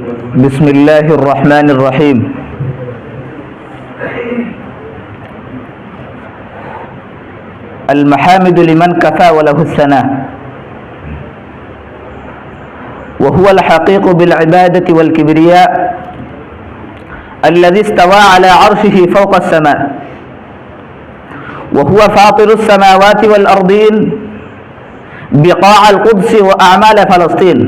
بسم الله الرحمن الرحيم. المحامد لمن كفى وله الثناء، وهو الحقيق بالعبادة والكبرياء الذي استوى على عرشه فوق السماء، وهو فاطر السماوات والأرضين بقاع القدس وأعمال فلسطين،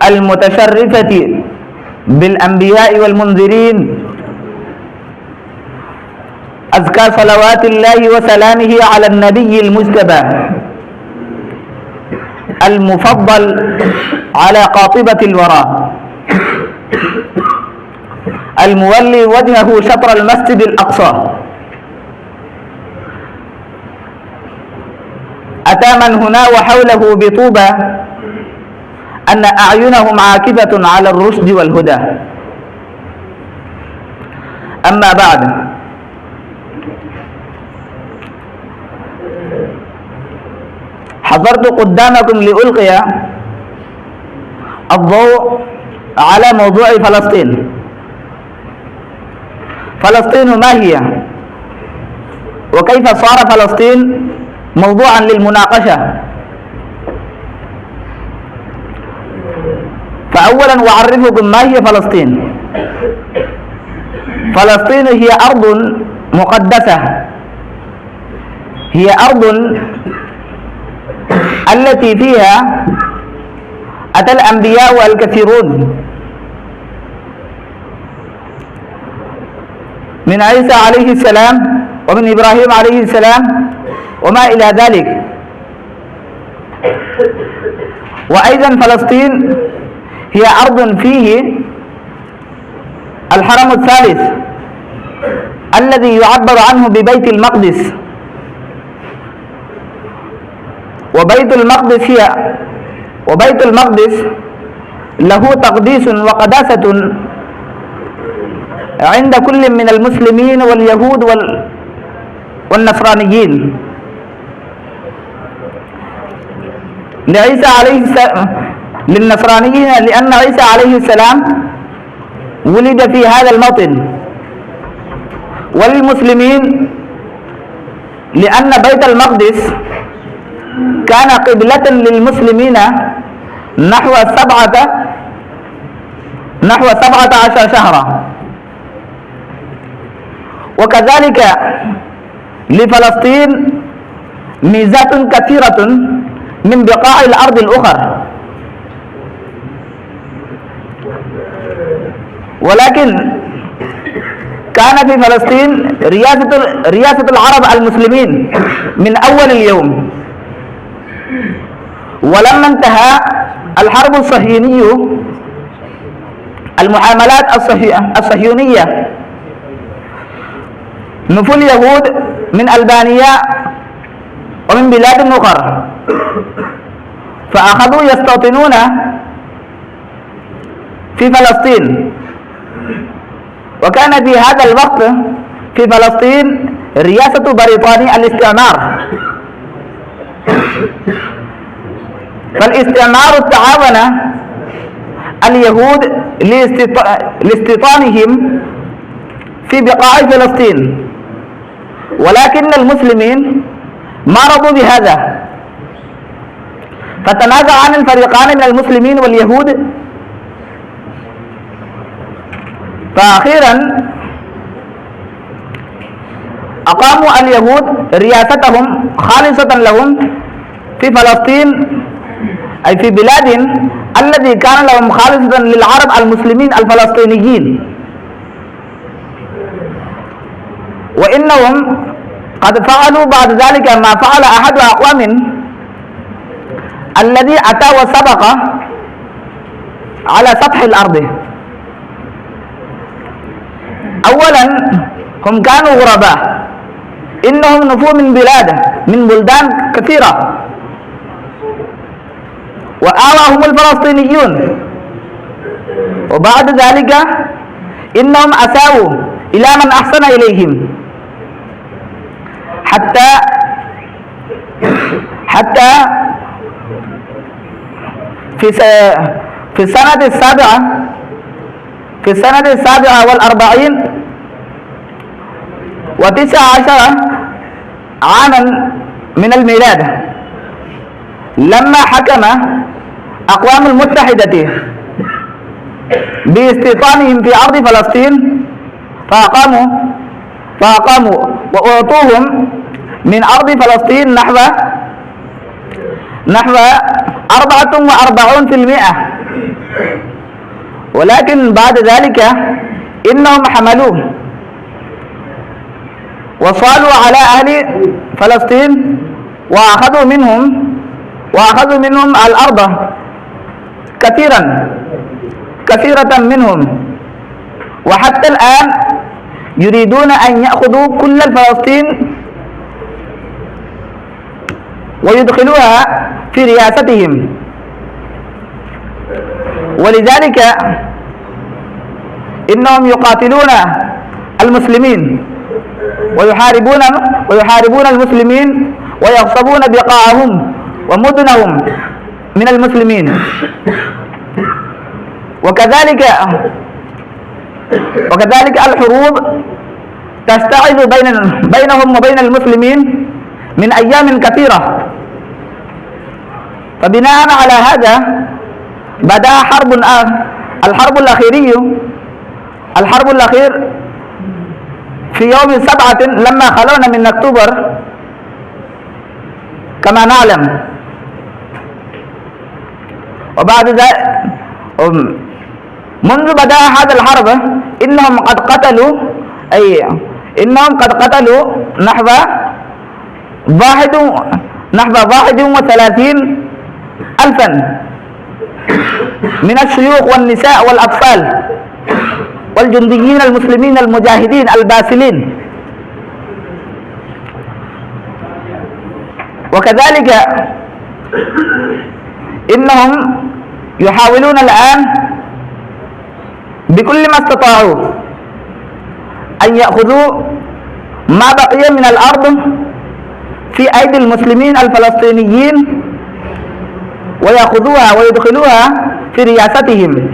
المتشرفة بالأنبياء والمنذرين، أزكى صلوات الله وسلامه على النبي المجتبى المفضل على قاطبة الورى، المولي وجهه شطر المسجد الأقصى، أتى من هنا وحوله بطوبى أن أعينهم عاكفة على الرشد والهدى. أما بعد، حضرت قدامكم لألقي الضوء على موضوع فلسطين. فلسطين ما هي؟ وكيف صار فلسطين موضوعا للمناقشة؟ فأولا أعرفكم ما هي فلسطين. فلسطين هي أرض مقدسة، هي أرض التي فيها أتى الأنبياء الكثيرون من عيسى عليه السلام ومن إبراهيم عليه السلام وما إلى ذلك. وأيضا فلسطين هي أرض فيه الحرم الثالث الذي يعبر عنه ببيت المقدس، وبيت المقدس له تقديس وقداسة عند كل من المسلمين واليهود والنصرانيين. للنصرانيين لأن عيسى عليه السلام ولد في هذا الموطن، وللمسلمين لأن بيت المقدس كان قبلة للمسلمين نحو 17 شهرا. وكذلك لفلسطين ميزات كثيرة من بقاع الأرض الأخرى، ولكن كان في فلسطين رياسة العرب المسلمين من أول اليوم. ولما انتهى الحرب الصهيونية، المعاملات الصهيونية، نفوا اليهود من ألبانيا ومن بلاد أخرى، فأخذوا يستوطنون في فلسطين. وكان في هذا الوقت في فلسطين رياسة بريطانيا الاستعمار، فالاستعمار تعاون اليهود لاستيطانهم في بقاع فلسطين، ولكن المسلمين ما رضوا بهذا، فتنازع عن الفريقان من المسلمين واليهود. فأخيرا أقاموا اليهود رياستهم خالصة لهم في فلسطين، أي في بلاد الذي كان لهم خالصة للعرب المسلمين الفلسطينيين. وإنهم قد فعلوا بعد ذلك ما فعل أحد أقوام الذي أتى وسبق على سطح الأرض. أولا هم كانوا غرباء، إنهم نفوا من بلدان كثيرة، وآواهم الفلسطينيون. وبعد ذلك إنهم أساءوا إلى من أحسن إليهم، حتى في السنة السابعة والأربعين و19 عاما من الميلاد، لما حكم أقوام المتحدة باستيطانهم في أرض فلسطين، فأقاموا وأعطوهم من أرض فلسطين نحو 44%، ولكن بعد ذلك إنهم حملوه وصالوا على أهل فلسطين وأخذوا منهم الأرض كثيرة منهم، وحتى الآن يريدون أن يأخذوا كل فلسطين ويدخلوها في رياستهم. ولذلك إنهم يقاتلون المسلمين ويحاربون المسلمين ويغصبون بقاعهم ومدنهم من المسلمين. وكذلك الحروب تشتعل بينهم وبين المسلمين من أيام كثيرة. فبناء على هذا بدأ الحرب الأخير في يوم 7 لما خلونا من أكتوبر كما نعلم. وبعد ذلك منذ بدأ هذا الحرب إنهم قد قتلوا نحو 31,000 من الشيوخ والنساء والأطفال والجنديين المسلمين المجاهدين الباسلين. وكذلك إنهم يحاولون الآن بكل ما استطاعوا أن يأخذوا ما بقي من الأرض في أيدي المسلمين الفلسطينيين ويأخذوها ويدخلوها في رياستهم.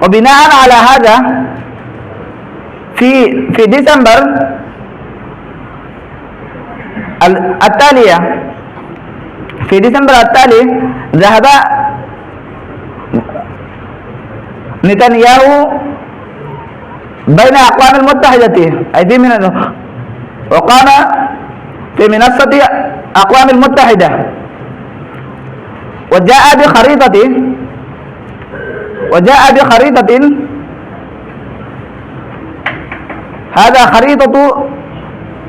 وبناء على هذا في ديسمبر التالي ذهب نتنياهو بين أقوام المتحدة وقام في منصة أقوام المتحدة وجاء بخريطة هذا خريطة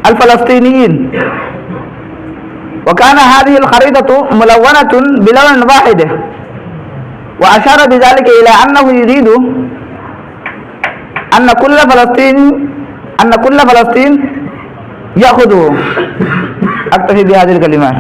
الفلسطينيين، وكان هذه الخريطة ملونة بلون واحد، وأشار بذلك إلى أنه يريد أن كل فلسطين يأخذه. أكتفي بهذه الكلمات.